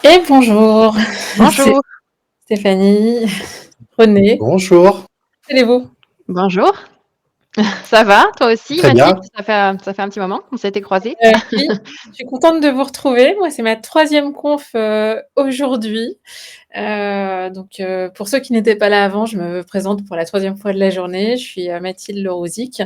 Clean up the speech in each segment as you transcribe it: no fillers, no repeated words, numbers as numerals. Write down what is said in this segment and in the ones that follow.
Et bonjour, c'est Bonjour. Stéphanie, René, Bonjour, comment allez-vous? Bonjour. Ça va, toi aussi, très Mathilde? bien. Ça fait un petit moment qu'on s'était croisés. Oui, je suis contente de vous retrouver. Moi, c'est ma troisième conf, aujourd'hui. Pour ceux qui n'étaient pas là avant, je me présente pour la troisième fois de la journée. Je suis, Mathilde Le Rosic,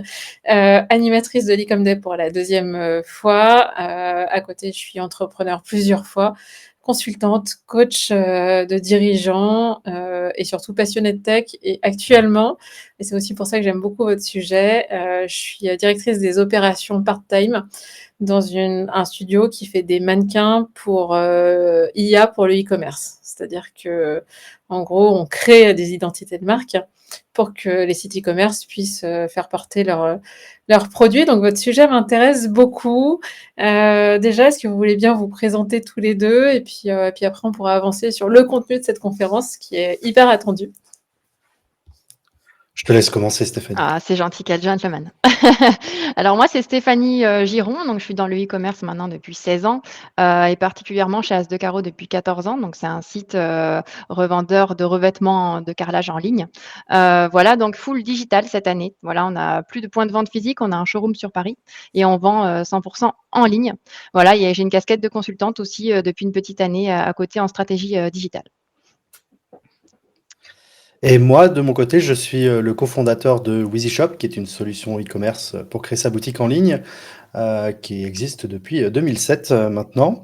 animatrice de l'E-Com Day pour la deuxième fois. À côté, je suis entrepreneur plusieurs fois, consultante, coach, de dirigeants, et surtout passionnée de tech. Et actuellement, et c'est aussi pour ça que j'aime beaucoup votre sujet, je suis, directrice des opérations part-time dans un studio qui fait des mannequins pour IA pour le e-commerce. C'est-à-dire que, en gros, on crée des identités de marque pour que les sites e-commerce puissent faire porter leurs produits. Donc votre sujet m'intéresse beaucoup. Déjà, est-ce que vous voulez bien vous présenter tous les deux et puis après on pourra avancer sur le contenu de cette conférence qui est hyper attendu. Je te laisse commencer, Stéphanie. Ah, c'est gentil, quel gentleman. Alors moi, c'est Stéphanie, Giron, donc je suis dans le e-commerce maintenant depuis 16 ans, et particulièrement chez As de Carreaux depuis 14 ans. Donc c'est un site, revendeur de revêtements de carrelage en ligne. Voilà, donc full digital cette année. Voilà, on a plus de points de vente physiques, on a un showroom sur Paris et on vend, 100 en ligne. Voilà, j'ai une casquette de consultante aussi, depuis une petite année, à côté en stratégie, digitale. Et moi, de mon côté, je suis le cofondateur de WheezyShop, qui est une solution e-commerce pour créer sa boutique en ligne, qui existe depuis 2007 maintenant.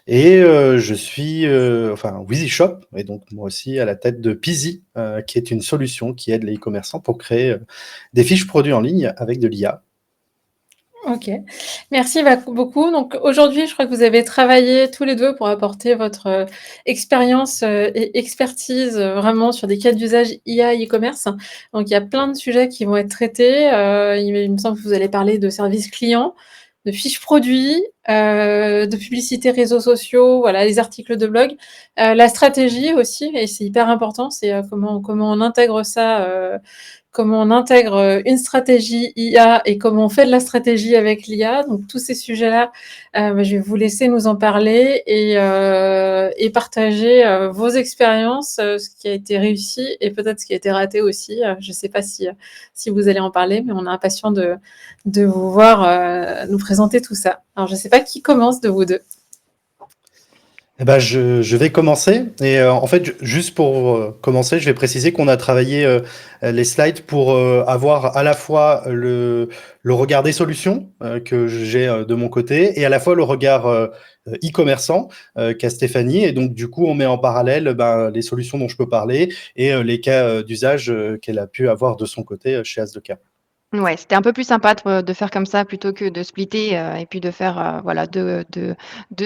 Et je suis, enfin, WheezyShop, et donc moi aussi à la tête de Peasy, qui est une solution qui aide les e-commerçants pour créer des fiches produits en ligne avec de l'IA. OK. Merci beaucoup. Donc aujourd'hui, je crois que vous avez travaillé tous les 2 pour apporter votre, expérience, et expertise, vraiment sur des cas d'usage IA e-commerce. Donc il y a plein de sujets qui vont être traités. Il me semble que vous allez parler de services clients, de fiches produits, de publicité réseaux sociaux, voilà, les articles de blog, la stratégie aussi et c'est hyper important, c'est, comment on intègre ça, comment on intègre une stratégie IA et comment on fait de la stratégie avec l'IA. Donc tous ces sujets-là, je vais vous laisser nous en parler et partager vos expériences, ce qui a été réussi et peut-être ce qui a été raté aussi. Je ne sais pas si vous allez en parler, mais on est impatient de vous voir nous présenter tout ça. Alors je ne sais pas qui commence de vous deux. Eh ben, je vais commencer. Et en fait, juste pour commencer, je vais préciser qu'on a travaillé les slides pour avoir à la fois le regard des solutions que j'ai de mon côté et à la fois le regard e-commerçant qu'a Stéphanie. Et donc, du coup, on met en parallèle les solutions dont je peux parler et les cas d'usage qu'elle a pu avoir de son côté chez As2K. Ouais, c'était un peu plus sympa de faire comme ça plutôt que de splitter, et puis de faire, voilà 2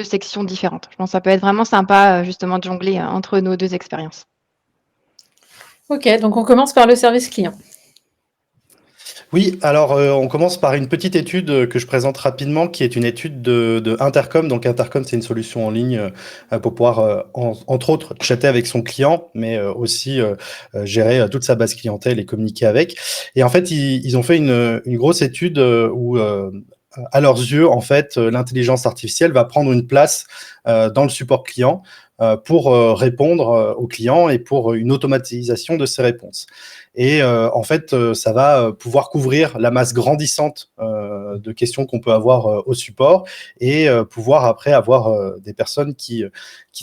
sections différentes. Je pense que ça peut être vraiment sympa, justement de jongler, entre nos 2 expériences. Ok, donc on commence par le service client. Oui, alors on commence par une petite étude que je présente rapidement, qui est une étude de Intercom. Donc Intercom, c'est une solution en ligne pour pouvoir, entre autres, chatter avec son client, mais aussi gérer toute sa base clientèle et communiquer avec. Et en fait, ils ont fait une grosse étude où, à leurs yeux, en fait, l'intelligence artificielle va prendre une place dans le support client pour répondre aux clients et pour une automatisation de ces réponses. Et en fait, ça va pouvoir couvrir la masse grandissante de questions qu'on peut avoir au support et pouvoir après avoir des personnes qui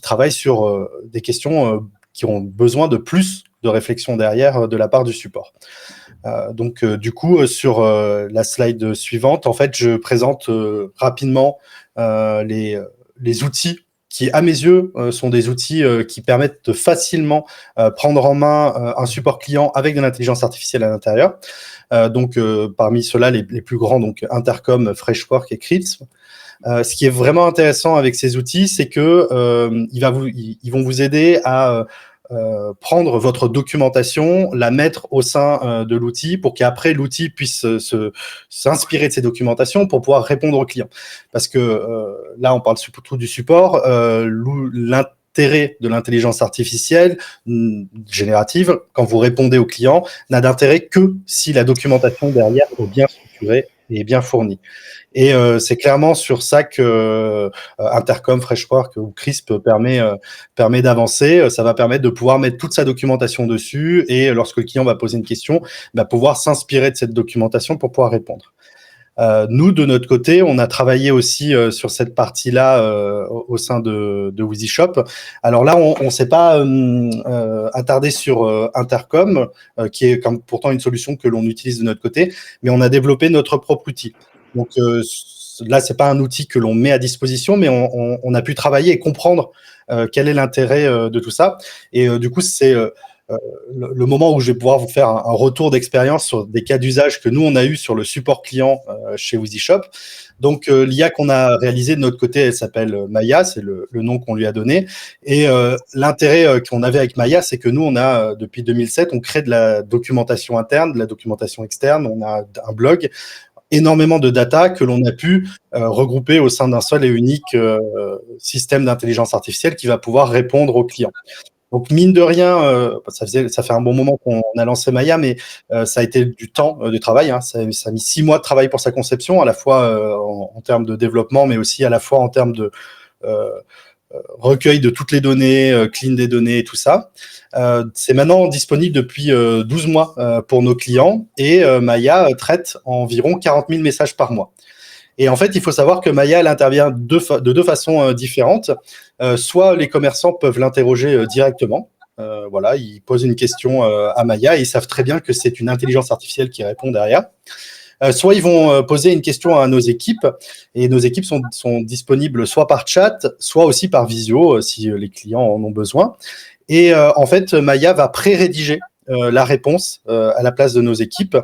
travaillent sur des questions qui ont besoin de plus de réflexion derrière de la part du support. Donc, du coup, sur la slide suivante, en fait, je présente rapidement les outils qui, à mes yeux, sont des outils qui permettent de facilement prendre en main un support client avec de l'intelligence artificielle à l'intérieur. Donc, parmi ceux-là, les plus grands, donc Intercom, Freshwork et Krisp. Ce qui est vraiment intéressant avec ces outils, c'est que ils vont vous aider à prendre votre documentation, la mettre au sein de l'outil pour qu'après l'outil puisse s'inspirer de ces documentations pour pouvoir répondre aux clients. Parce que là, on parle surtout du support. L'intérêt de l'intelligence artificielle générative, quand vous répondez aux clients, n'a d'intérêt que si la documentation derrière est bien structurée et bien fourni. Et c'est clairement sur ça que Intercom, Freshwork ou Crisp permet d'avancer. Ça va permettre de pouvoir mettre toute sa documentation dessus et lorsque le client va poser une question, pouvoir s'inspirer de cette documentation pour pouvoir répondre. Nous, de notre côté, on a travaillé aussi sur cette partie-là au sein de WheezyShop. Alors là, on ne s'est pas attardé sur Intercom, qui est pourtant une solution que l'on utilise de notre côté, mais on a développé notre propre outil. Donc là, c'est pas un outil que l'on met à disposition, mais on a pu travailler et comprendre quel est l'intérêt de tout ça. Et du coup, c'est le moment où je vais pouvoir vous faire un retour d'expérience sur des cas d'usage que nous, on a eu sur le support client chez WheezyShop. Donc, l'IA qu'on a réalisée de notre côté, elle s'appelle Maya, c'est le nom qu'on lui a donné. Et l'intérêt qu'on avait avec Maya, c'est que nous, on a, depuis 2007, on crée de la documentation interne, de la documentation externe, on a un blog, énormément de data que l'on a pu regrouper au sein d'un seul et unique système d'intelligence artificielle qui va pouvoir répondre aux clients. Donc, mine de rien, ça fait un bon moment qu'on a lancé Maya, mais ça a été du temps de travail. Hein. Ça a mis 6 mois de travail pour sa conception, à la fois en termes de développement, mais aussi à la fois en termes de recueil de toutes les données, clean des données et tout ça. C'est maintenant disponible depuis 12 mois pour nos clients et Maya traite environ 40 000 messages par mois. Et en fait, il faut savoir que Maya, elle intervient de deux façons différentes. Soit les commerçants peuvent l'interroger directement. Voilà, ils posent une question à Maya et ils savent très bien que c'est une intelligence artificielle qui répond derrière. Soit ils vont poser une question à nos équipes et nos équipes sont disponibles soit par chat, soit aussi par visio si les clients en ont besoin. Et en fait, Maya va pré-rédiger la réponse à la place de nos équipes.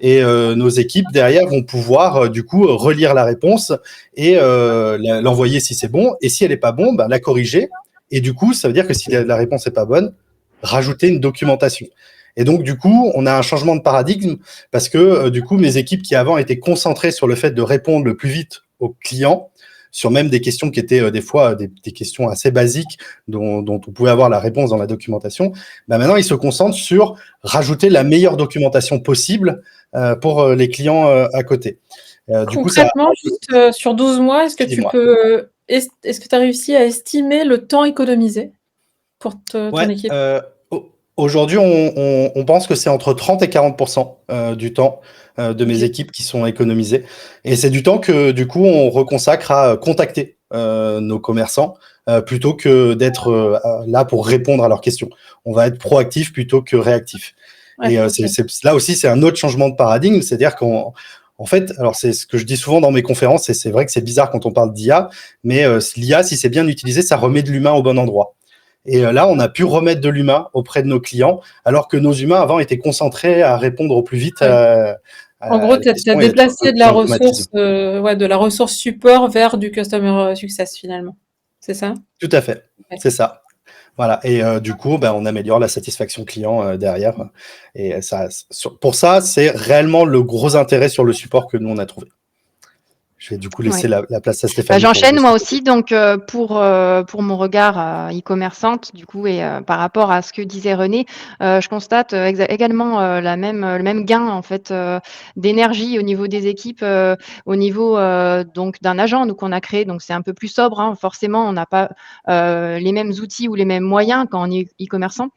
Et nos équipes derrière vont pouvoir du coup relire la réponse et l'envoyer si c'est bon. Et si elle n'est pas bonne, la corriger. Et du coup, ça veut dire que si la réponse n'est pas bonne, rajouter une documentation. Et donc, du coup, on a un changement de paradigme parce que, du coup, mes équipes qui avant étaient concentrées sur le fait de répondre le plus vite aux clients, sur même des questions qui étaient des fois des questions assez basiques dont on pouvait avoir la réponse dans la documentation, maintenant, ils se concentrent sur rajouter la meilleure documentation possible pour les clients à côté. Du concrètement, coup, juste sur 12 mois, est-ce que tu peux, est-ce que tu as réussi à estimer le temps économisé pour ton équipe? Aujourd'hui, on pense que c'est entre 30 et 40% du temps de mes équipes qui sont économisés. Et c'est du temps que, du coup, on reconsacre à contacter nos commerçants plutôt que d'être là pour répondre à leurs questions. On va être proactif plutôt que réactif. Ouais, et là aussi, c'est un autre changement de paradigme. C'est-à-dire qu'en fait, alors c'est ce que je dis souvent dans mes conférences, et c'est vrai que c'est bizarre quand on parle d'IA, mais l'IA, si c'est bien utilisé, ça remet de l'humain au bon endroit. Et là, on a pu remettre de l'humain auprès de nos clients, alors que nos humains avant étaient concentrés à répondre au plus vite. En gros, tu as déplacé de la ressource support vers du customer success finalement. C'est ça? Tout à fait, c'est ça. Voilà. Et du coup, on améliore la satisfaction client derrière. Et ça, pour ça, c'est réellement le gros intérêt sur le support que nous, on a trouvé. Je vais du coup laisser la place à Stéphanie. J'enchaîne moi aussi, donc pour mon regard e-commerçante, du coup, et par rapport à ce que disait René, je constate également le même gain en fait d'énergie au niveau des équipes, au niveau donc d'un agent nous qu'on a créé. Donc c'est un peu plus sobre, hein. Forcément, on n'a pas les mêmes outils ou les mêmes moyens quand on est e-commerçant.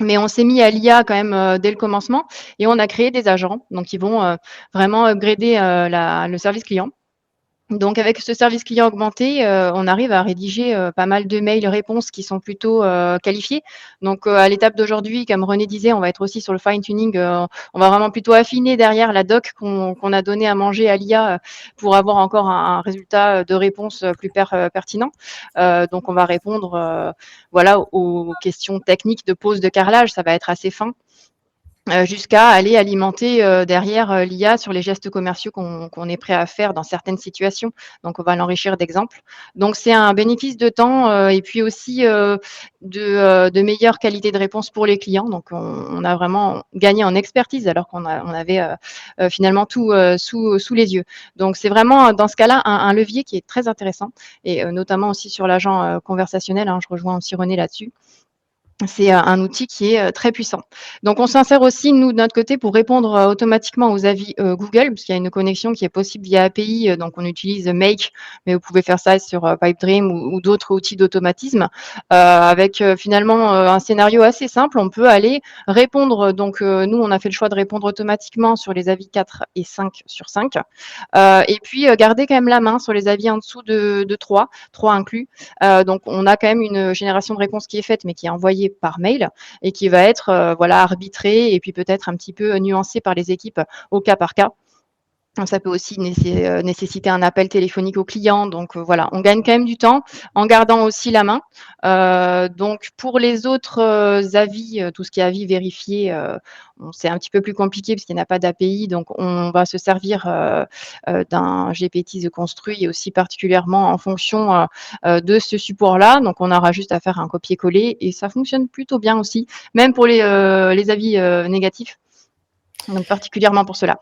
Mais on s'est mis à l'IA quand même dès le commencement et on a créé des agents donc qui vont vraiment upgrader le service client. Donc avec ce service client augmenté, on arrive à rédiger pas mal de mails réponses qui sont plutôt qualifiés. Donc à l'étape d'aujourd'hui, comme René disait, on va être aussi sur le fine tuning. On va vraiment plutôt affiner derrière la doc qu'on a donné à manger à l'IA pour avoir encore un résultat de réponse plus pertinent. Donc on va répondre voilà, aux questions techniques de pose de carrelage. Ça va être assez fin. Jusqu'à aller alimenter derrière l'IA sur les gestes commerciaux qu'on est prêt à faire dans certaines situations. Donc, on va l'enrichir d'exemples. Donc, c'est un bénéfice de temps et puis aussi de meilleure qualité de réponse pour les clients. Donc, on a vraiment gagné en expertise alors qu'on avait finalement tout sous les yeux. Donc, c'est vraiment dans ce cas-là un levier qui est très intéressant et notamment aussi sur l'agent conversationnel. Hein, je rejoins aussi René là-dessus. C'est un outil qui est très puissant. Donc on s'insère aussi, nous, de notre côté, pour répondre automatiquement aux avis Google, puisqu'il y a une connexion qui est possible via API. Donc on utilise Make, mais vous pouvez faire ça sur Pipedream ou d'autres outils d'automatisme. Avec finalement un scénario assez simple, on peut aller répondre. Donc nous, on a fait le choix de répondre automatiquement sur les avis 4 et 5 sur 5. Et puis garder quand même la main sur les avis en dessous de 3 inclus. Donc on a quand même une génération de réponses qui est faite, mais qui est envoyée par mail et qui va être voilà, arbitrée et puis peut-être un petit peu nuancée par les équipes au cas par cas. Ça peut aussi nécessiter un appel téléphonique au client. Donc voilà, on gagne quand même du temps en gardant aussi la main. Donc pour les autres avis, tout ce qui est avis vérifié, c'est un petit peu plus compliqué parce qu'il n'y a pas d'API. Donc on va se servir d'un GPT construit et aussi particulièrement en fonction de ce support-là. Donc on aura juste à faire un copier-coller et ça fonctionne plutôt bien aussi, même pour les avis négatifs. Donc particulièrement pour cela.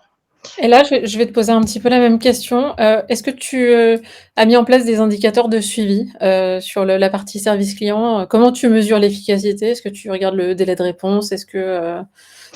Et là, je vais te poser un petit peu la même question. Est-ce que tu as mis en place des indicateurs de suivi sur la partie service client? Comment tu mesures l'efficacité? Est-ce que tu regardes le délai de réponse? Est-ce que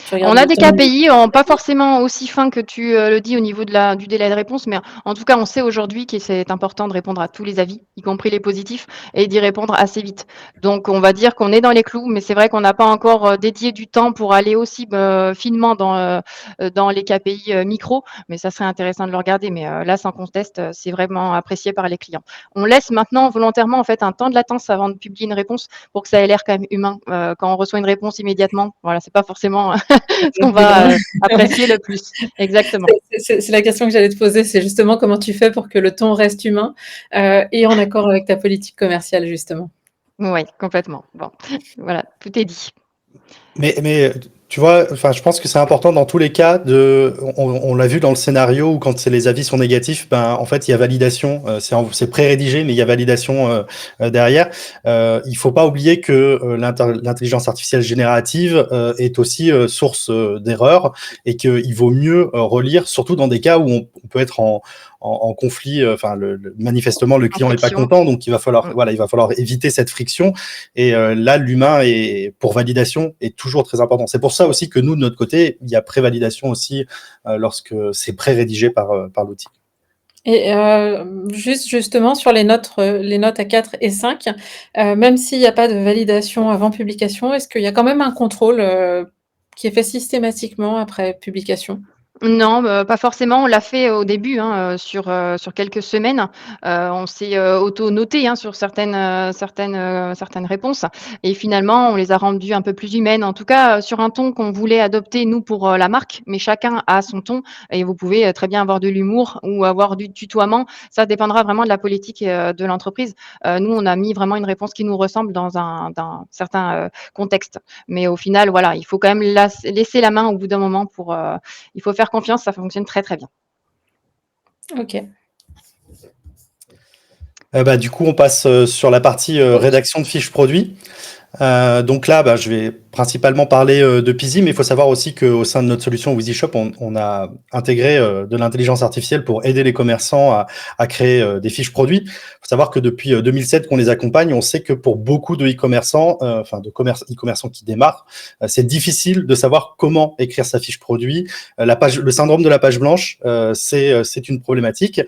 tu regardes On a le des temps KPI, pas forcément aussi fins que tu le dis au niveau du délai de réponse, mais en tout cas, on sait aujourd'hui que c'est important de répondre à tous les avis, y compris les positifs, et d'y répondre assez vite. Donc, on va dire qu'on est dans les clous, mais c'est vrai qu'on n'a pas encore dédié du temps pour aller aussi finement dans les KPI micro, mais ça serait intéressant de le regarder. Mais là, sans conteste, c'est vraiment apprécié par les clients. On laisse maintenant volontairement en fait un temps de latence avant de publier une réponse pour que ça ait l'air quand même humain. Quand on reçoit une réponse immédiatement, voilà, c'est pas forcément ce qu'on va apprécier le plus. Exactement. C'est la question que j'allais te poser, c'est justement comment tu fais pour que le ton reste humain et en accord avec ta politique commerciale, justement. Oui, complètement. Bon, voilà, tout est dit. Mais tu vois, enfin, je pense que c'est important dans tous les cas on l'a vu dans le scénario où quand les avis sont négatifs, ben en fait il y a validation, c'est pré-rédigé mais il y a validation derrière. Il faut pas oublier que l'intelligence artificielle générative est aussi source d'erreurs et qu'il vaut mieux relire, surtout dans des cas où on peut être en conflit. Enfin, manifestement le En client n'est pas friction. content, donc il va falloir éviter cette friction. Et là, l'humain est pour validation est toujours très important. C'est pour ça aussi que nous, de notre côté, il y a pré-validation aussi lorsque c'est pré-rédigé par l'outil. Et justement sur les notes à 4 et 5, même s'il y a pas de validation avant publication, est-ce qu'il y a quand même un contrôle, qui est fait systématiquement après publication? Non, pas forcément. On l'a fait au début, hein, sur quelques semaines. On s'est auto-noté, hein, sur certaines réponses et finalement, on les a rendues un peu plus humaines. En tout cas, sur un ton qu'on voulait adopter, nous, pour la marque, mais chacun a son ton et vous pouvez très bien avoir de l'humour ou avoir du tutoiement. Ça dépendra vraiment de la politique de l'entreprise. Nous, on a mis vraiment une réponse qui nous ressemble dans un certain contexte. Mais au final, voilà, il faut quand même laisser la main au bout d'un moment il faut faire confiance, ça fonctionne très, très bien. OK. Du coup, on passe sur la partie Oui. rédaction de fiches produits. Donc là, je vais principalement parler de Peasy, mais il faut savoir aussi qu'au sein de notre solution WheezyShop, on a intégré de l'intelligence artificielle pour aider les commerçants à créer des fiches produits. Il faut savoir que depuis 2007 qu'on les accompagne, on sait que pour beaucoup de e-commerçants, e-commerçants qui démarrent, c'est difficile de savoir comment écrire sa fiche produit. Le syndrome de la page blanche, c'est une problématique.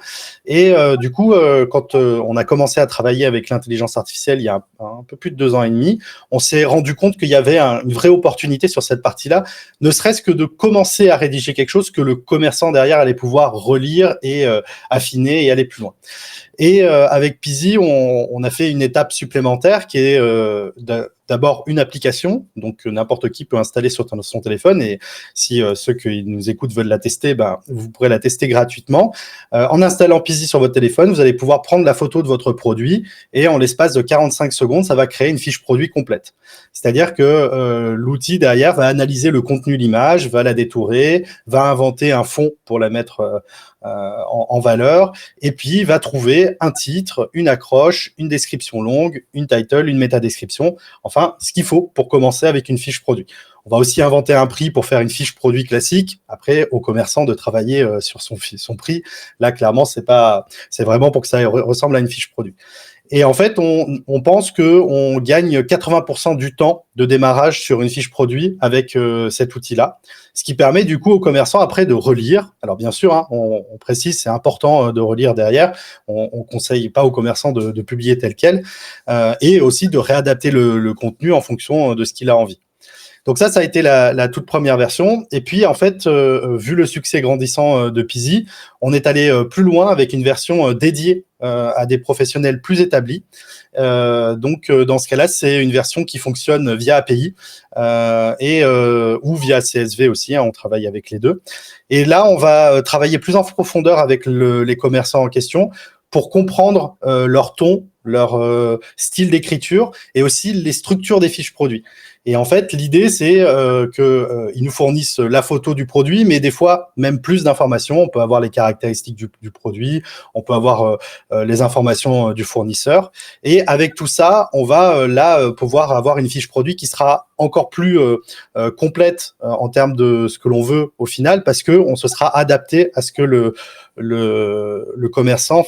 Et du coup, quand on a commencé à travailler avec l'intelligence artificielle il y a un peu plus de 2 ans et demi, on s'est rendu compte qu'il y avait une vraie opportunité sur cette partie-là, ne serait-ce que de commencer à rédiger quelque chose que le commerçant derrière allait pouvoir relire et affiner et aller plus loin. Et avec Peasy, on a fait une étape supplémentaire qui est d'abord une application, donc n'importe qui peut installer sur son téléphone, et si ceux qui nous écoutent veulent la tester, vous pourrez la tester gratuitement. En installant Peasy sur votre téléphone, vous allez pouvoir prendre la photo de votre produit et en l'espace de 45 secondes, ça va créer une fiche produit complète. C'est-à-dire que l'outil derrière va analyser le contenu de l'image, va la détourer, va inventer un fond pour la mettre en valeur, et puis va trouver un titre, une accroche, une description longue, une title, une métadescription, enfin ce qu'il faut pour commencer avec une fiche produit. On va aussi inventer un prix pour faire une fiche produit classique. Après, au commerçant de travailler sur son prix. Là, clairement, c'est vraiment pour que ça ressemble à une fiche produit. Et en fait, on pense qu'on gagne 80% du temps de démarrage sur une fiche produit avec cet outil-là, ce qui permet du coup aux commerçants après de relire. Alors bien sûr, hein, on précise, c'est important de relire derrière. On conseille pas aux commerçants de publier tel quel, et aussi de réadapter le contenu en fonction de ce qu'il a envie. Donc ça a été la toute première version. Et puis, en fait, vu le succès grandissant de Peasy, on est allé plus loin avec une version dédiée à des professionnels plus établis. Donc, dans ce cas-là, c'est une version qui fonctionne via API ou via CSV aussi. Hein, on travaille avec les deux. Et là, on va travailler plus en profondeur avec les commerçants en question pour comprendre leur ton, leur style d'écriture et aussi les structures des fiches produits. Et en fait, l'idée, c'est qu'ils nous fournissent la photo du produit, mais des fois, même plus d'informations. On peut avoir les caractéristiques du produit, on peut avoir les informations du fournisseur. Et avec tout ça, on va pouvoir avoir une fiche produit qui sera encore plus complète en termes de ce que l'on veut au final, parce qu'on se sera adapté à ce que le commerçant,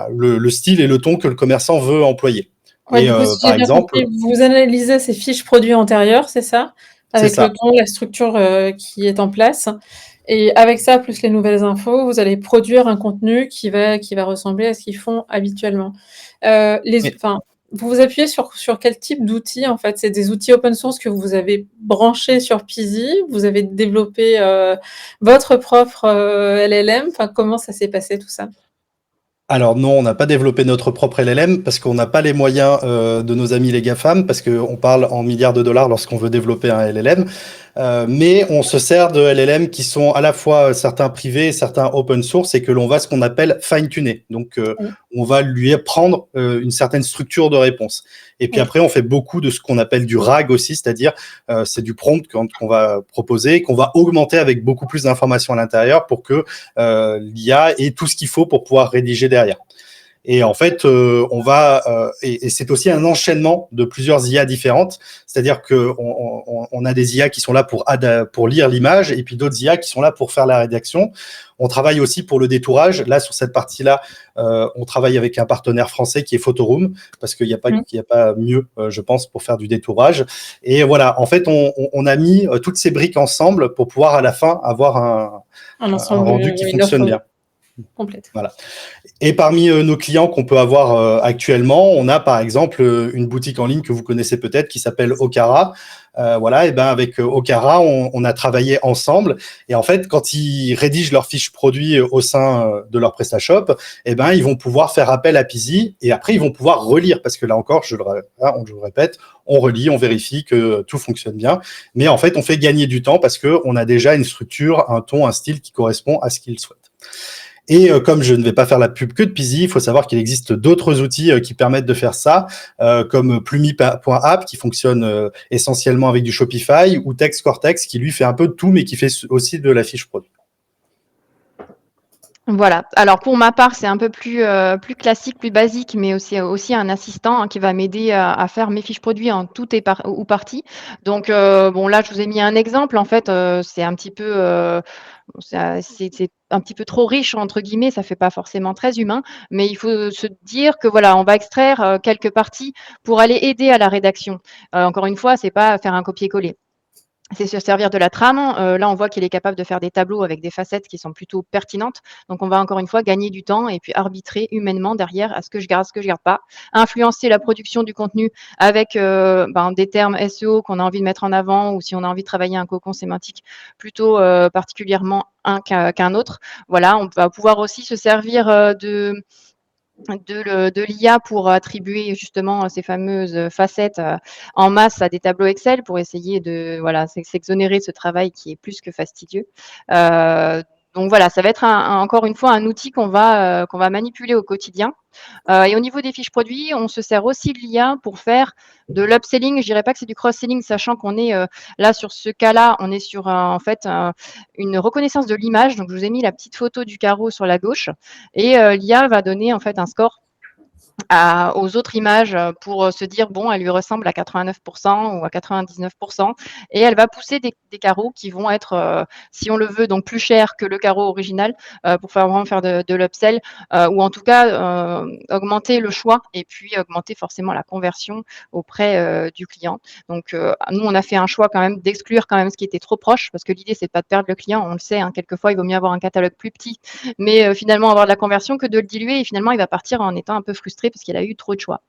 le style et le ton que le commerçant veut employer. Ouais, Et du coup, si par j'ai bien exemple, compris, vous analysez ces fiches produits antérieures, c'est ça? c'est Avec le ça. ton, la structure, qui est en place et avec ça, plus les nouvelles infos, vous allez produire un contenu qui va ressembler à ce qu'ils font habituellement. Mais Enfin, vous vous appuyez sur quel type d'outils, en fait? C'est des outils open source que vous avez branchés sur Peasy? Vous avez développé, votre propre, LLM? Enfin, comment ça s'est passé tout ça? Alors non, on n'a pas développé notre propre LLM parce qu'on n'a pas les moyens de nos amis les GAFAM, parce qu'on parle en milliards de dollars lorsqu'on veut développer un LLM. Mais on se sert de LLM qui sont à la fois certains privés et certains open source et que l'on va ce qu'on appelle fine-tuner. Donc Mmh, on va lui apprendre une certaine structure de réponse. Et puis OK. après, on fait beaucoup de ce qu'on appelle du RAG aussi, c'est-à-dire c'est du prompt qu'on va proposer, qu'on va augmenter avec beaucoup plus d'informations à l'intérieur pour que l'IA ait tout ce qu'il faut pour pouvoir rédiger derrière. Et en fait, et c'est aussi un enchaînement de plusieurs IA différentes. C'est-à-dire que on a des IA qui sont là pour lire l'image, et puis d'autres IA qui sont là pour faire la rédaction. On travaille aussi pour le détourage. Là, sur cette partie-là, on travaille avec un partenaire français qui est Photoroom, parce qu'il n'y a pas, Mmh. il y a pas mieux, je pense, pour faire du détourage. Et voilà, en fait, on a mis toutes ces briques ensemble pour pouvoir à la fin avoir Un un ensemble, rendu qui une fonctionne offre bien. complète. Voilà. Et parmi nos clients qu'on peut avoir actuellement, on a par exemple une boutique en ligne que vous connaissez peut-être qui s'appelle Okara. Voilà, et ben avec Okara, on a travaillé ensemble. Et en fait, quand ils rédigent leurs fiches produits au sein de leur PrestaShop, et ben ils vont pouvoir faire appel à Peasy et après ils vont pouvoir relire parce que là encore, je le répète, on relit, on vérifie que tout fonctionne bien. Mais en fait, on fait gagner du temps parce que on a déjà une structure, un ton, un style qui correspond à ce qu'ils souhaitent. Et comme je ne vais pas faire la pub que de Peasy, il faut savoir qu'il existe d'autres outils qui permettent de faire ça, comme Plumi.app qui fonctionne essentiellement avec du Shopify, ou Text Cortex qui lui fait un peu de tout, mais qui fait aussi de la fiche produit. Voilà. Alors pour ma part, c'est un peu plus classique, plus basique, mais aussi un assistant, hein, qui va m'aider à faire mes fiches produits en tout ou partie. Donc bon là, je vous ai mis un exemple. En fait, c'est un petit peu, c'est un petit peu trop «riche» entre guillemets, ça fait pas forcément très humain, mais il faut se dire que voilà, on va extraire, quelques parties pour aller aider à la rédaction. Encore une fois, c'est pas faire un copier-coller. C'est se servir de la trame. Là, on voit qu'il est capable de faire des tableaux avec des facettes qui sont plutôt pertinentes. Donc, on va encore une fois gagner du temps et puis arbitrer humainement derrière à ce que je garde, ce que je garde pas. Influencer la production du contenu avec des termes SEO qu'on a envie de mettre en avant, ou si on a envie de travailler un cocon sémantique plutôt particulièrement un qu'un autre. Voilà, on va pouvoir aussi se servir de l'IA pour attribuer justement ces fameuses facettes en masse à des tableaux Excel pour essayer de voilà, s'exonérer de ce travail qui est plus que fastidieux. Heu, donc voilà, ça va être encore une fois un outil qu'on va manipuler au quotidien. Et au niveau des fiches produits, on se sert aussi de l'IA pour faire de l'upselling. Je dirais pas que c'est du cross-selling, sachant qu'on est, là sur ce cas-là, on est sur en fait, une reconnaissance de l'image. Donc je vous ai mis la petite photo du carreau sur la gauche, et l'IA va donner en fait un score aux autres images pour se dire, bon, elle lui ressemble à 89% ou à 99%. Et elle va pousser des carreaux qui vont être, si on le veut, donc plus chers que le carreau original pour vraiment faire de l'upsell ou en tout cas augmenter le choix et puis augmenter forcément la conversion auprès du client. Donc, nous, on a fait un choix quand même d'exclure quand même ce qui était trop proche parce que l'idée, c'est pas de perdre le client. On le sait, hein, quelquefois, il vaut mieux avoir un catalogue plus petit, mais finalement avoir de la conversion que de le diluer et finalement, il va partir en étant un peu frustré parce qu'il a eu trop de choix.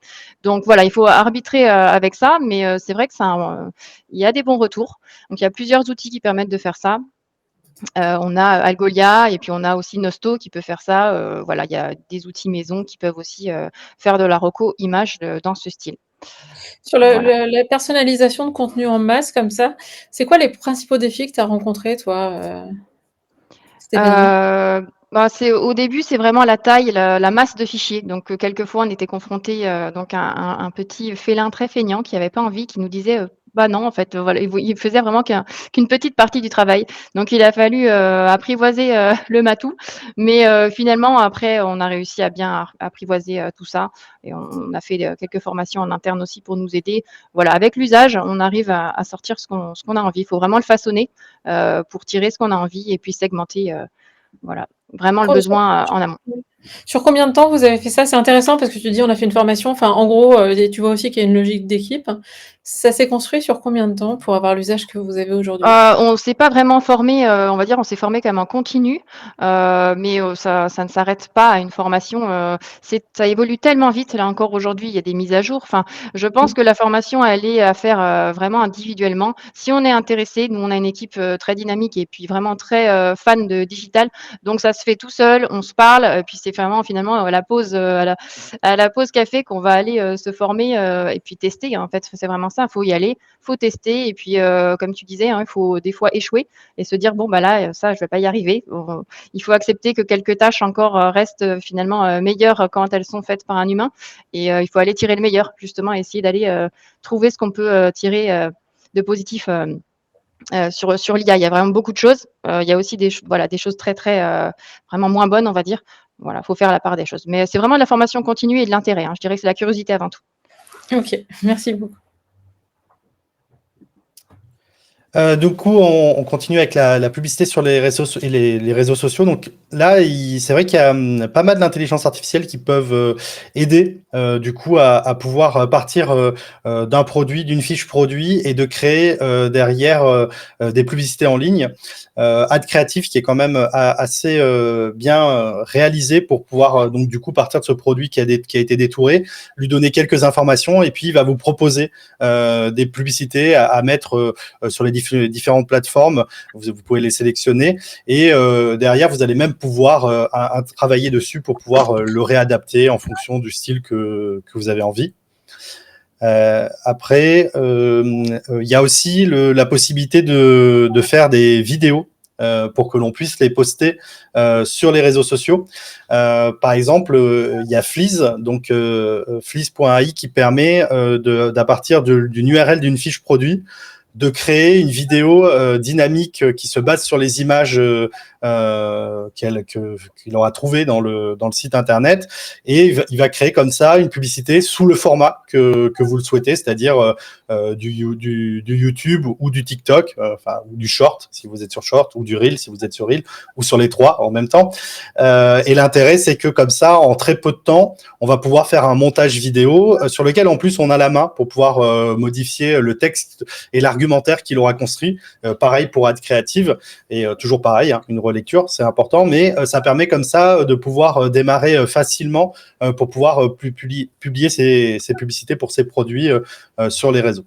Donc voilà, il faut arbitrer avec ça, mais c'est vrai que il y a des bons retours. Donc il y a plusieurs outils qui permettent de faire ça. On a Algolia et puis on a aussi Nosto qui peut faire ça. Voilà, il y a des outils maison qui peuvent aussi faire de la reco image dans ce style. Sur Voilà. la personnalisation de contenu en masse comme ça, c'est quoi les principaux défis que tu as rencontrés toi, Stéphanie? Bah, au début, c'est vraiment la taille, la masse de fichiers. Donc, quelquefois, on était confrontés donc à un petit félin très feignant qui avait pas envie, qui nous disait, «Bah, non, en fait», voilà, il faisait vraiment qu'une petite partie du travail. Donc il a fallu, apprivoiser, le matou. Mais, finalement, après, on a réussi à bien apprivoiser, tout ça et on a fait, quelques formations en interne aussi pour nous aider. Voilà, avec l'usage, on arrive à sortir ce qu'on a envie. Il faut vraiment le façonner, pour tirer ce qu'on a envie et puis segmenter, voilà, vraiment le Sur sur besoin, en amont. sur combien de temps vous avez fait ça? C'est intéressant parce que tu dis: «On a fait une formation», enfin, en gros, et tu vois aussi qu'il y a une logique d'équipe. Ça s'est construit sur combien de temps pour avoir l'usage que vous avez aujourd'hui? On s'est pas vraiment formé, on va dire, on s'est formé quand même en continu, mais ça ne s'arrête pas à une formation, ça évolue tellement vite, là encore aujourd'hui, il y a des mises à jour. Enfin, je pense Mmh. que la formation, elle est à faire, vraiment individuellement. Si on est intéressé, nous, on a une équipe, très dynamique et puis vraiment très, fan de digital, donc ça se fait tout seul, on se parle, puis c'est vraiment finalement, à la pause, à la pause café qu'on va aller, se former, et puis tester, en fait. C'est vraiment ça, il faut y aller, faut tester et puis, comme tu disais, hein, il faut des fois échouer et se dire: «Bon, bah, là, ça, je vais pas y arriver». Il faut accepter que quelques tâches encore, restent, finalement, meilleures quand elles sont faites par un humain et il faut aller tirer le meilleur, justement, essayer d'aller, trouver ce qu'on peut, tirer, de positif, sur l'IA. Il y a vraiment beaucoup de choses. Il y a aussi voilà, des choses très, très, vraiment moins bonnes, on va dire. Voilà, faut faire la part des choses. Mais c'est vraiment de la formation continue et de l'intérêt, hein. Je dirais que c'est la curiosité avant tout. OK, merci beaucoup. Du coup, on continue avec la publicité sur les réseaux, les réseaux sociaux. Donc là, c'est vrai qu'il y a pas mal d'intelligence artificielle qui peuvent aider du coup à pouvoir partir d'un produit, d'une fiche produit et de créer derrière des publicités en ligne. Ad Creative qui est quand même assez bien réalisé pour pouvoir donc du coup partir de ce produit qui a été détouré, lui donner quelques informations et puis il va vous proposer des publicités à mettre sur les différentes plateformes. Vous pouvez les sélectionner et derrière, vous allez même pouvoir travailler dessus pour pouvoir le réadapter en fonction du style que vous avez envie. Après, il y a aussi la possibilité de faire des vidéos pour que l'on puisse les poster sur les réseaux sociaux. Par exemple, il y a Fleas, donc Fleas.ai qui permet d'à partir d'une URL d'une fiche produit de créer une vidéo dynamique qui se base sur les images qu'il aura trouvées dans le site internet et il va créer comme ça une publicité sous le format que vous le souhaitez, c'est-à-dire du YouTube ou du TikTok, enfin ou du short si vous êtes sur short ou du reel si vous êtes sur reel ou sur les trois en même temps. Et l'intérêt c'est que comme ça en très peu de temps on va pouvoir faire un montage vidéo sur lequel en plus on a la main pour pouvoir modifier le texte et l'argumentaire qu'il aura construit. Pareil pour Ad Creative et toujours pareil, hein, une relecture, c'est important, mais ça permet comme ça de pouvoir démarrer facilement pour pouvoir publier ses publicités pour ses produits sur les réseaux.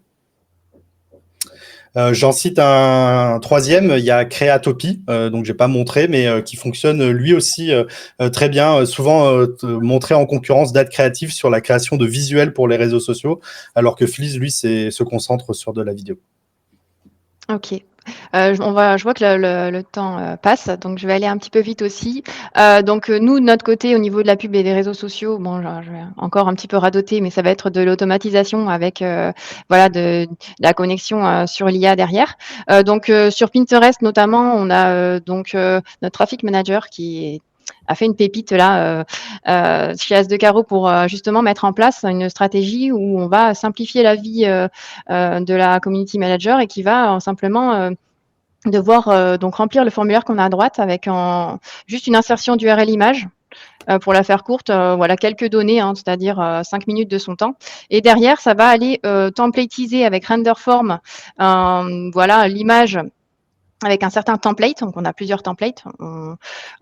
J'en cite un troisième, il y a Creatopie, donc j'ai pas montré, mais qui fonctionne lui aussi très bien, souvent montré en concurrence d'Ad Creative sur la création de visuels pour les réseaux sociaux, alors que Fleas, lui, se concentre sur de la vidéo. OK. Je vois que le temps, passe, donc je vais aller un petit peu vite aussi. Donc, nous, de notre côté, au niveau de la pub et des réseaux sociaux, bon, je vais encore un petit peu radoter, mais ça va être de l'automatisation avec, voilà, de la connexion, sur l'IA derrière. Donc, sur Pinterest notamment, on a, donc, notre traffic manager qui est a fait une pépite là chez As de Carreau pour justement mettre en place une stratégie où on va simplifier la vie de la community manager et qui va simplement devoir donc remplir le formulaire qu'on a à droite avec juste une insertion d'URL image. Pour la faire courte, voilà quelques données, hein, c'est-à-dire 5 minutes de son temps. Et derrière, ça va aller templatiser avec RenderForm, voilà l'image avec un certain template, donc on a plusieurs templates.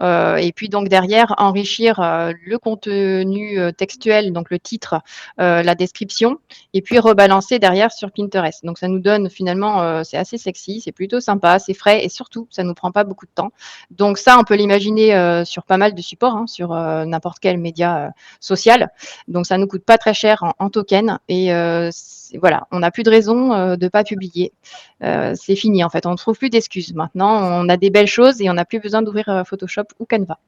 Et puis donc derrière, enrichir le contenu textuel, donc le titre, la description, et puis rebalancer derrière sur Pinterest. Donc ça nous donne finalement, c'est assez sexy, c'est plutôt sympa, c'est frais et surtout, ça ne nous prend pas beaucoup de temps. Donc ça, on peut l'imaginer sur pas mal de supports, hein, sur n'importe quel média social. Donc ça ne nous coûte pas très cher en token et voilà, on n'a plus de raison de ne pas publier. C'est fini en fait, on ne trouve plus d'excuses. Maintenant, on a des belles choses et on n'a plus besoin d'ouvrir Photoshop ou Canva.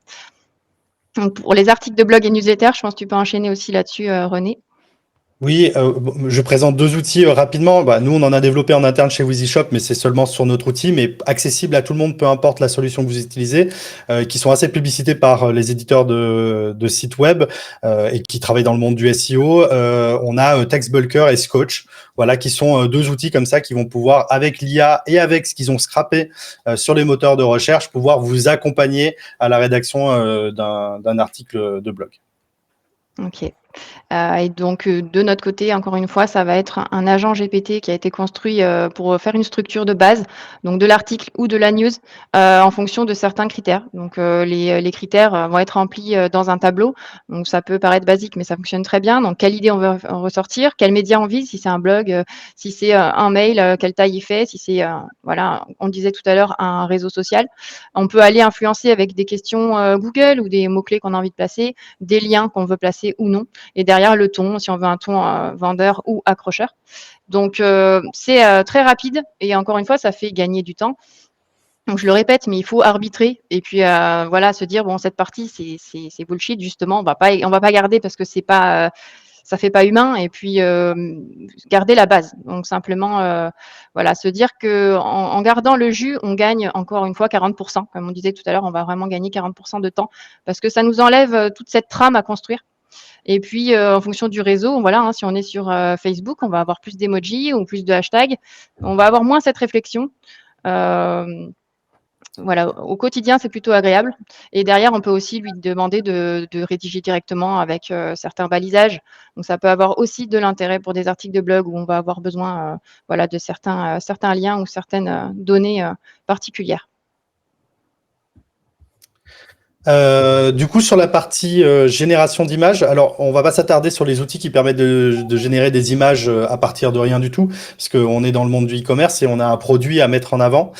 Donc, pour les articles de blog et newsletter, je pense que tu peux enchaîner aussi là-dessus, René. Oui, je présente deux outils rapidement. Bah, nous, on en a développé en interne chez WheezyShop, mais c'est seulement sur notre outil, mais accessible à tout le monde, peu importe la solution que vous utilisez, qui sont assez publicités par les éditeurs de sites web et qui travaillent dans le monde du SEO. On a TextBulker et Scotch, voilà, qui sont deux outils comme ça qui vont pouvoir, avec l'IA et avec ce qu'ils ont scrappé sur les moteurs de recherche, pouvoir vous accompagner à la rédaction d'un article de blog. Ok. Et donc, de notre côté, encore une fois, ça va être un agent GPT qui a été construit pour faire une structure de base, donc de l'article ou de la news, en fonction de certains critères. Donc, les critères vont être remplis dans un tableau. Donc, ça peut paraître basique, mais ça fonctionne très bien. Donc, quelle idée on veut en ressortir, quel média on vise, si c'est un blog, si c'est un mail, quelle taille il fait, si c'est, voilà, on le disait tout à l'heure, un réseau social. On peut aller influencer avec des questions Google ou des mots-clés qu'on a envie de placer, des liens qu'on veut placer ou non. Et derrière le ton, si on veut un ton vendeur ou accrocheur. Donc, c'est très rapide et encore une fois, ça fait gagner du temps. Donc, je le répète, mais il faut arbitrer et puis voilà, se dire bon, cette partie, c'est bullshit justement, on va pas garder parce que c'est pas ça fait pas humain et puis garder la base. Donc simplement, voilà, se dire que en gardant le jus, on gagne encore une fois 40%. Comme on disait tout à l'heure, on va vraiment gagner 40% de temps parce que ça nous enlève toute cette trame à construire. Et puis, en fonction du réseau, voilà, hein, si on est sur Facebook, on va avoir plus d'emojis ou plus de hashtags. On va avoir moins cette réflexion. Voilà, au quotidien, c'est plutôt agréable. Et derrière, on peut aussi lui demander de rédiger directement avec certains balisages. Donc, ça peut avoir aussi de l'intérêt pour des articles de blog où on va avoir besoin voilà, de certains liens ou certaines données particulières. Du coup, sur la partie génération d'images, alors on va pas s'attarder sur les outils qui permettent de générer des images à partir de rien du tout, parce qu'on est dans le monde du e-commerce et on a un produit à mettre en avant.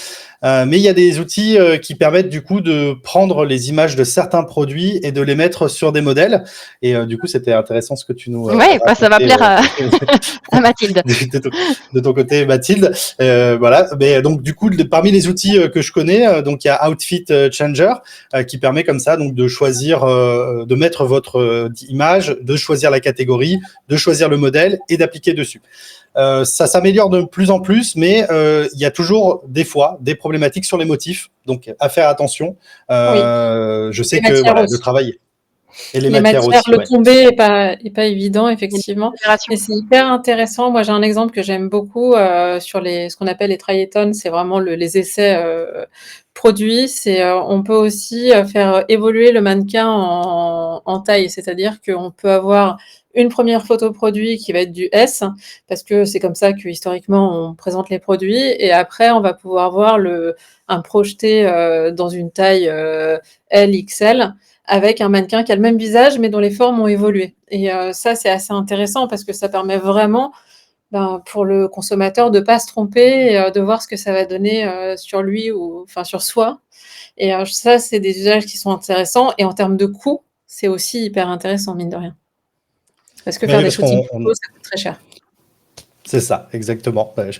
Mais il y a des outils qui permettent du coup de prendre les images de certains produits et de les mettre sur des modèles. Et du coup, c'était intéressant ce que tu nous Oui, bah, ça va plaire à Mathilde. de ton côté, Mathilde. Voilà. Mais donc du coup, parmi les outils que je connais, donc il y a Outfit Changer qui permet comme ça donc de choisir, de mettre votre image, de choisir la catégorie, de choisir le modèle et d'appliquer dessus. Ça s'améliore de plus en plus, mais il y a toujours des fois des problématiques sur les motifs, donc à faire attention. Oui. Je sais Les que matières voilà, aussi. le travail et les Les matières matières, aussi, le ouais. tomber est pas évident effectivement Génération. et c'est hyper intéressant. Moi, j'ai un exemple que j'aime beaucoup, sur ce qu'on appelle les try-a-thon, c'est vraiment les essais, produits. C'est, on peut aussi, faire évoluer le mannequin en taille. C'est-à-dire qu'on peut avoir une première photo produit qui va être du S, parce que c'est comme ça que historiquement on présente les produits et après on va pouvoir voir un projeté, dans une taille, L, XL avec un mannequin qui a le même visage, mais dont les formes ont évolué. Et ça, c'est assez intéressant parce que ça permet vraiment, pour le consommateur de ne pas se tromper et de voir ce que ça va donner sur lui ou enfin sur soi. Et ça, c'est des usages qui sont intéressants. Et en termes de coût, c'est aussi hyper intéressant, mine de rien. Parce que faire Oui, des parce shootings photos, ça coûte très cher. C'est ça, exactement. OK.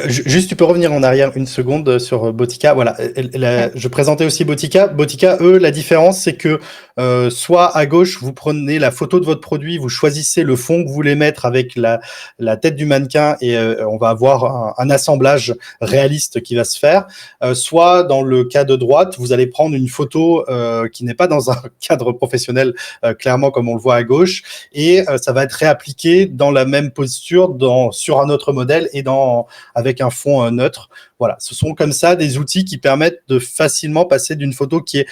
Juste, tu peux revenir en arrière une seconde sur Botica. Voilà, Ouais. je présentais aussi Botica. Botica, eux, la différence, c'est que soit à gauche, vous prenez la photo de votre produit, vous choisissez le fond que vous voulez mettre avec la tête du mannequin et on va avoir un assemblage réaliste qui va se faire. Soit dans le cas de droite, vous allez prendre une photo qui n'est pas dans un cadre professionnel, clairement comme on le voit à gauche, et ça va être réappliqué dans la même posture sur un autre modèle et avec un fond neutre. Voilà, ce sont comme ça des outils qui permettent de facilement passer d'une photo qui est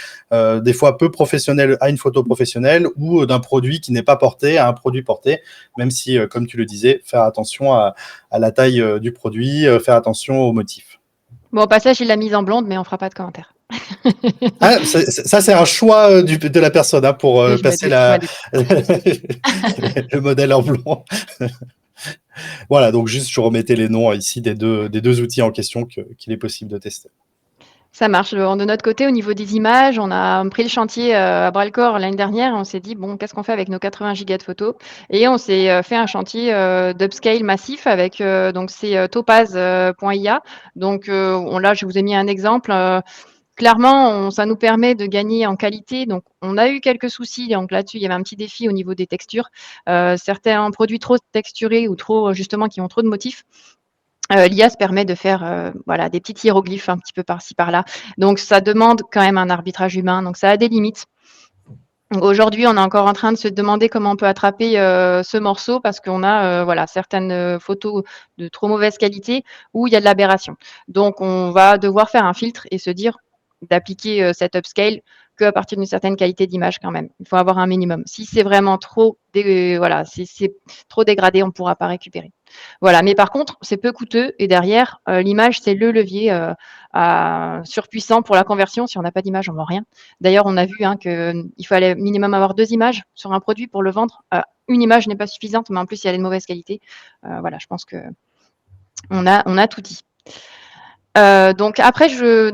des fois peu professionnelle à une photo professionnelle ou d'un produit qui n'est pas porté à un produit porté, même si, comme tu le disais, faire attention à la taille du produit, faire attention aux motifs. Bon, au passage, il l'a mise en blonde, mais on fera pas de commentaires. Ah, ça, c'est un choix de la personne hein, pour Oui, passer je me doute. le modèle en blond. Voilà, donc juste je remettais les noms ici des deux outils en question qu'il est possible de tester. Ça marche. De notre côté, au niveau des images, on a pris le chantier à bras-le-corps l'année dernière. On s'est dit, bon, qu'est-ce qu'on fait avec nos 80 gigas de photos? Et on s'est fait un chantier d'upscale massif avec donc c'est topaz.ia. Donc là, je vous ai mis un exemple. Clairement, ça nous permet de gagner en qualité. Donc, on a eu quelques soucis. Donc là-dessus, il y avait un petit défi au niveau des textures. Certains produits trop texturés ou trop, justement, qui ont trop de motifs. L'IA se permet de faire voilà, des petits hiéroglyphes un petit peu par-ci par-là. Donc, ça demande quand même un arbitrage humain. Donc, ça a des limites. Aujourd'hui, on est encore en train de se demander comment on peut attraper ce morceau parce qu'on a voilà, certaines photos de trop mauvaise qualité où il y a de l'aberration. Donc, on va devoir faire un filtre et se dire d'appliquer cet upscale qu'à partir d'une certaine qualité d'image quand même. Il faut avoir un minimum. Si c'est vraiment trop, voilà, si c'est trop dégradé, on ne pourra pas récupérer. Voilà. Mais par contre, c'est peu coûteux et derrière, l'image, c'est le levier surpuissant pour la conversion. Si on n'a pas d'image, on ne vend rien. D'ailleurs, on a vu hein, qu'il fallait minimum avoir 2 images sur un produit pour le vendre. Une image n'est pas suffisante, mais en plus, il y a de mauvaise qualité. Voilà, je pense qu'on a tout dit. Donc après, je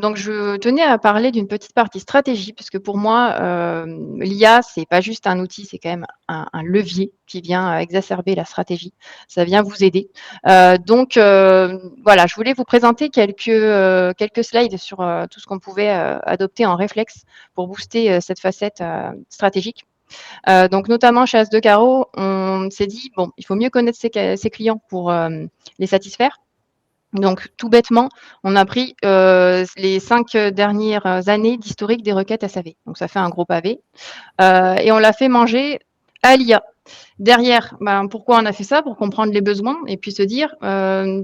tenais à parler d'une petite partie stratégie, parce que pour moi, l'IA, c'est pas juste un outil, c'est quand même un levier qui vient exacerber la stratégie. Ça vient vous aider. Donc voilà, je voulais vous présenter quelques slides sur tout ce qu'on pouvait adopter en réflexe pour booster cette facette stratégique. Donc notamment chez As de Carreau, on s'est dit, bon, il faut mieux connaître ses clients pour les satisfaire. Donc, tout bêtement, on a pris les 5 dernières années d'historique des requêtes SAV. Donc, ça fait un gros pavé. Et on l'a fait manger à l'IA. Derrière, pourquoi on a fait ça? Pour comprendre les besoins et puis se dire,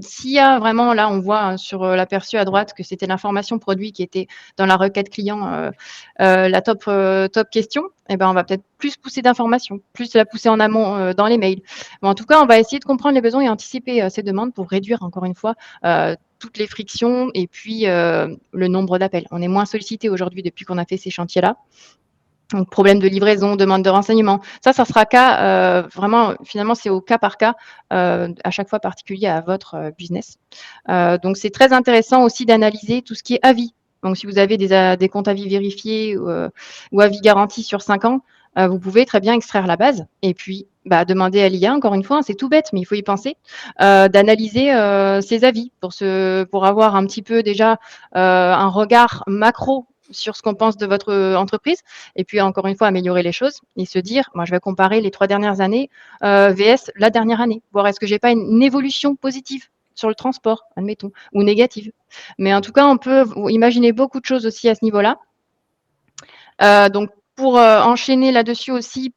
s'il y a vraiment, là, on voit sur l'aperçu à droite que c'était l'information produit qui était dans la requête client, la top question, et ben, on va peut-être plus pousser d'informations, plus la pousser en amont dans les mails. Mais en tout cas, on va essayer de comprendre les besoins et anticiper ces demandes pour réduire, encore une fois, toutes les frictions et puis le nombre d'appels. On est moins sollicité aujourd'hui depuis qu'on a fait ces chantiers-là. Donc, problème de livraison, demande de renseignements. Ça sera cas, vraiment, finalement, c'est au cas par cas, à chaque fois particulier à votre business. Donc, c'est très intéressant aussi d'analyser tout ce qui est avis. Donc, si vous avez des comptes avis vérifiés ou avis garantis sur 5 ans, vous pouvez très bien extraire la base et puis demander à l'IA, encore une fois, hein, c'est tout bête, mais il faut y penser, d'analyser ces avis pour avoir un petit peu déjà un regard macro sur ce qu'on pense de votre entreprise et puis encore une fois améliorer les choses et se dire, moi je vais comparer les 3 dernières années vs la dernière année, voir est-ce que j'ai pas une évolution positive sur le transport, admettons, ou négative. Mais en tout cas, on peut imaginer beaucoup de choses aussi à ce niveau-là. Donc pour enchaîner là-dessus aussi,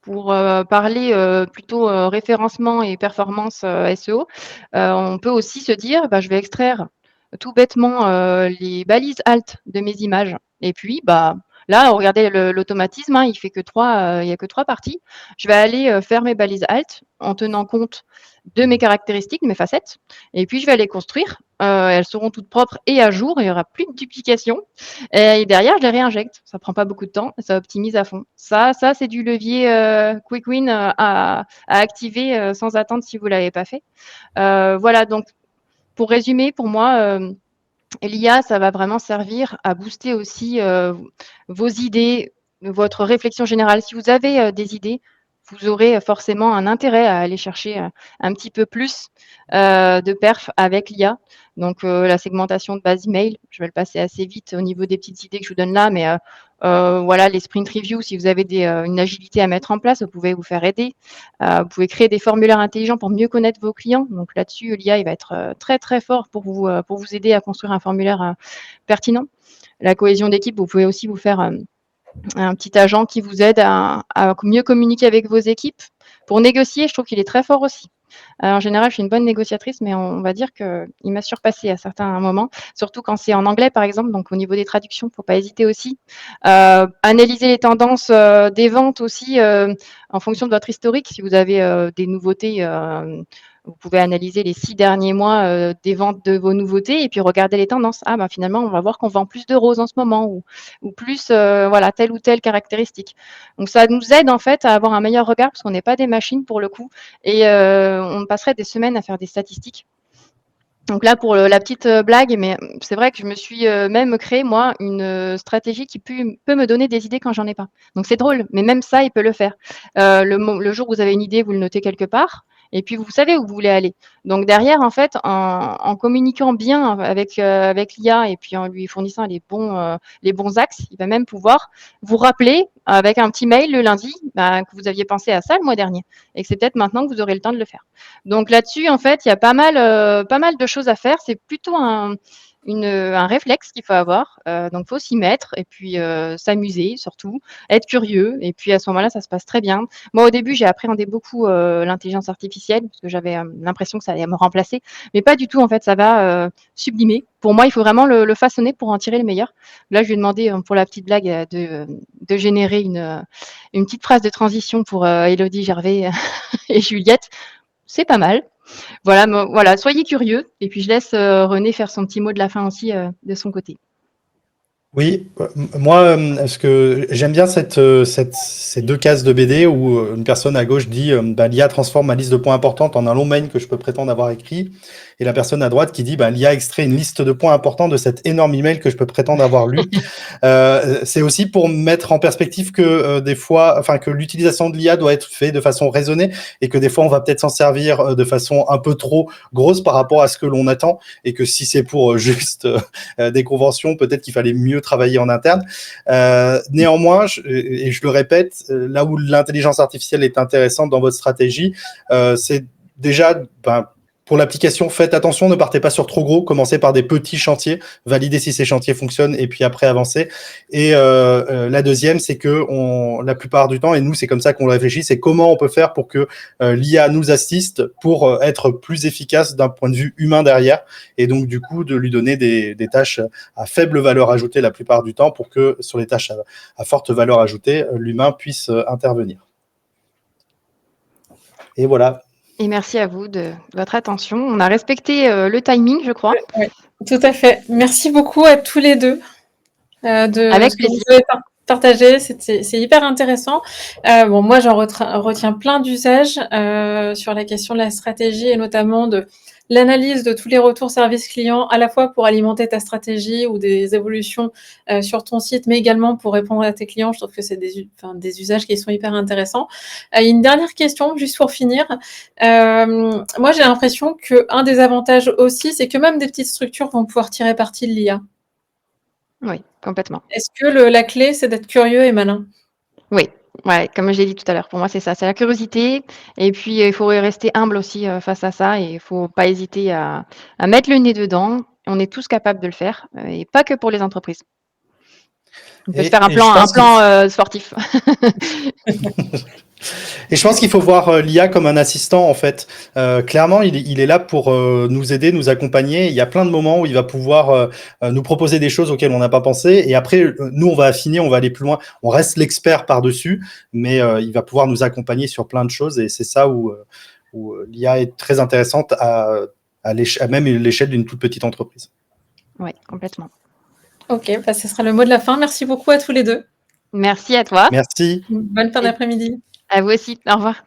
pour parler plutôt référencement et performance SEO, on peut aussi se dire, je vais extraire tout bêtement les balises alt de mes images. Et puis, là, regardez l'automatisme, hein, il n'y a que 3 parties. Je vais aller faire mes balises alt en tenant compte de mes caractéristiques, de mes facettes. Et puis, je vais les construire. Elles seront toutes propres et à jour. Il n'y aura plus de duplication. Et derrière, je les réinjecte. Ça prend pas beaucoup de temps. Ça optimise à fond. Ça c'est du levier quick win à activer sans attendre si vous l'avez pas fait. Voilà, donc pour résumer, pour moi, l'IA, ça va vraiment servir à booster aussi vos idées, votre réflexion générale. Si vous avez des idées, vous aurez forcément un intérêt à aller chercher un petit peu plus de perf avec l'IA. Donc, la segmentation de base email, je vais le passer assez vite au niveau des petites idées que je vous donne là, mais voilà, les sprint reviews, si vous avez une agilité à mettre en place, vous pouvez vous faire aider. Vous pouvez créer des formulaires intelligents pour mieux connaître vos clients. Donc là-dessus, l'IA, il va être très, très fort pour vous aider à construire un formulaire pertinent. La cohésion d'équipe, vous pouvez aussi vous faire un petit agent qui vous aide à mieux communiquer avec vos équipes. Pour négocier, je trouve qu'il est très fort aussi. En général, je suis une bonne négociatrice, mais on va dire qu'il m'a surpassée à certains moments, surtout quand c'est en anglais, par exemple. Donc, au niveau des traductions, il ne faut pas hésiter aussi. Analyser les tendances des ventes aussi en fonction de votre historique. Si vous avez des nouveautés, vous pouvez analyser les 6 derniers mois des ventes de vos nouveautés et puis regarder les tendances. Ah, ben, finalement, on va voir qu'on vend plus de roses en ce moment ou plus voilà, telle ou telle caractéristique. Donc, ça nous aide en fait à avoir un meilleur regard parce qu'on n'est pas des machines pour le coup et on passerait des semaines à faire des statistiques. Donc là, pour la petite blague, mais c'est vrai que je me suis même créé, moi, une stratégie qui peut me donner des idées quand j'en ai pas. Donc c'est drôle, mais même ça, il peut le faire. Le jour où vous avez une idée, vous le notez quelque part, et puis vous savez où vous voulez aller. Donc derrière, en fait, en communiquant bien avec l'IA et puis en lui fournissant les bons axes, il va même pouvoir vous rappeler avec un petit mail le lundi que vous aviez pensé à ça le mois dernier, et que c'est peut-être maintenant que vous aurez le temps de le faire. Donc là-dessus, en fait, il y a pas mal de choses à faire. C'est plutôt un réflexe qu'il faut avoir. Donc, faut s'y mettre et puis s'amuser surtout, être curieux. Et puis à ce moment-là, ça se passe très bien. Moi, au début, j'ai appréhendé beaucoup l'intelligence artificielle parce que j'avais l'impression que ça allait me remplacer, mais pas du tout. En fait, ça va sublimer. Pour moi, il faut vraiment le façonner pour en tirer le meilleur. Là, je lui ai demandé pour la petite blague de générer une petite phrase de transition pour Élodie Gervais et Juliette. C'est pas mal. Voilà, soyez curieux. Et puis je laisse René faire son petit mot de la fin aussi de son côté. Oui, moi, ce que j'aime bien ces deux cases de BD où une personne à gauche dit bah, l'IA transforme ma liste de points importantes en un long mail que je peux prétendre avoir écrit, et la personne à droite qui dit bah, l'IA extrait une liste de points importants de cet énorme email que je peux prétendre avoir lu. C'est aussi pour mettre en perspective que des fois, enfin que l'utilisation de l'IA doit être faite de façon raisonnée et que des fois on va peut-être s'en servir de façon un peu trop grosse par rapport à ce que l'on attend, et que si c'est pour juste des conventions, peut-être qu'il fallait mieux travailler en interne. Néanmoins, et je le répète, là où l'intelligence artificielle est intéressante dans votre stratégie, c'est déjà, pour l'application, faites attention, ne partez pas sur trop gros, commencez par des petits chantiers, validez si ces chantiers fonctionnent et puis après avancez. Et la deuxième, c'est que la plupart du temps, et nous c'est comme ça qu'on réfléchit, c'est comment on peut faire pour que l'IA nous assiste pour être plus efficace d'un point de vue humain derrière, et donc du coup de lui donner des tâches à faible valeur ajoutée la plupart du temps pour que sur les tâches à forte valeur ajoutée, l'humain puisse intervenir. Et voilà. Et merci à vous de votre attention. On a respecté le timing, je crois. Oui, tout à fait. Merci beaucoup à tous les deux de Avec ce que vous plaisir. avez partagé. C'est hyper intéressant. Bon, moi, j'en retiens plein d'usages sur la question de la stratégie et notamment de l'analyse de tous les retours service client, à la fois pour alimenter ta stratégie ou des évolutions sur ton site, mais également pour répondre à tes clients. Je trouve que c'est des usages qui sont hyper intéressants. Une dernière question, juste pour finir. Moi, j'ai l'impression qu'un des avantages aussi, c'est que même des petites structures vont pouvoir tirer parti de l'IA. Oui, complètement. Est-ce que la clé, c'est d'être curieux et malin? Oui, ouais, comme j'ai dit tout à l'heure, pour moi, c'est ça, c'est la curiosité. Et puis, il faut rester humble aussi face à ça et il faut pas hésiter à mettre le nez dedans. On est tous capables de le faire et pas que pour les entreprises. On peut se faire un plan sportif. Et je pense qu'il faut voir l'IA comme un assistant, en fait. Clairement, il est là pour nous aider, nous accompagner. Il y a plein de moments où il va pouvoir nous proposer des choses auxquelles on n'a pas pensé. Et après, nous, on va affiner, on va aller plus loin. On reste l'expert par-dessus, mais il va pouvoir nous accompagner sur plein de choses. Et c'est ça où l'IA est très intéressante à même l'échelle d'une toute petite entreprise. Oui, complètement. Ok, ce sera le mot de la fin. Merci beaucoup à tous les deux. Merci à toi. Merci. Bonne fin d'après-midi. À vous aussi. Au revoir.